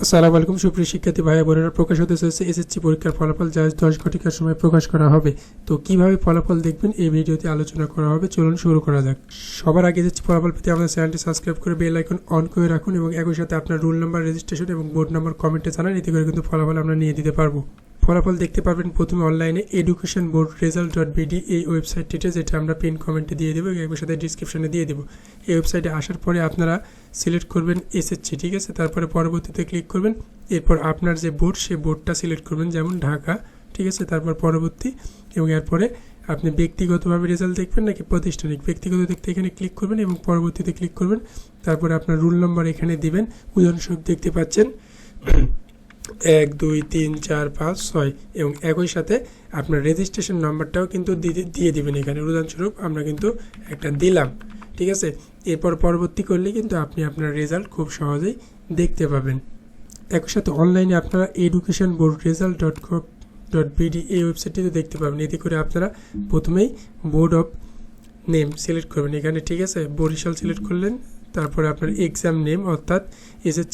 আসসালামু আলাইকুম সুপ্রিয় শিক্ষার্থী ভাই বোনেরা, প্রকাশ হতে চলেছে এসএসসি পরীক্ষার ফলাফল যা 10 ঘটিকার সময় প্রকাশ করা হবে। তো কিভাবে ফলাফল দেখবেন এই ভিডিওতে আলোচনা করা হবে। চলুন শুরু করা যাক। সবার আগে এসএসসি ফলাফল পেতে আমাদের চ্যানেলটি সাবস্ক্রাইব করে বেল আইকন অন করে রাখুন এবং একই সাথে আপনার রোল নাম্বার, রেজিস্ট্রেশন এবং বোর্ড নাম্বার কমেন্টে জানান। এতে করে কিন্তু ফলাফল আমরা নিয়ে দিতে পারবো। ফলাফল দেখতে পারবেন প্রথমে অনলাইনে এডুকেশন বোর্ড রেজাল্ট.বিডি এই ওয়েবসাইটটিতে, যেটা আমরা পিন কমেন্টে দিয়ে দেবো এবং একই সাথে ডিসক্রিপশনে দিয়ে দেবো। এই ওয়েবসাইটে আসার পরে আপনারা সিলেক্ট করবেন এসএসসি, ঠিক আছে। তারপরে পরবর্তীতে ক্লিক করবেন। এরপর আপনার যে বোর্ড সেই বোর্ডটা সিলেক্ট করবেন, যেমন ঢাকা, ঠিক আছে। তারপর পরবর্তী এবং এরপরে আপনি ব্যক্তিগতভাবে রেজাল্ট দেখবেন নাকি প্রাতিষ্ঠানিক, ব্যক্তিগত দেখতে এখানে ক্লিক করবেন এবং পরবর্তীতে ক্লিক করবেন। তারপরে আপনার রোল নম্বর এখানে দিবেন। উদাহরণস্বরূপ দেখতে পাচ্ছেন 1 2 3 4 5 6 এবং একই সাথে আপনার রেজিস্ট্রেশন নাম্বারটাও কিন্তু দিয়ে দিবেন এখানে। উদাহরণস্বরূপ আমরা কিন্তু একটা দিলাম, ঠিক আছে। এরপর পরবর্তী করলে কিন্তু আপনি আপনার রেজাল্ট খুব সহজেই দেখতে পাবেন। একই সাথে অনলাইনে আপনারা এডুকেশন বোর্ড রেজাল্ট.বিডি এই ওয়েবসাইটটিতে দেখতে পাবেন। এতে করে আপনারা প্রথমেই বোর্ড অফ নেম সিলেক্ট করবেন এখানে, ঠিক আছে। বরিশাল সিলেক্ট করলেন, তারপরে আপনার এক্সাম নেম অর্থাৎ এসএসসি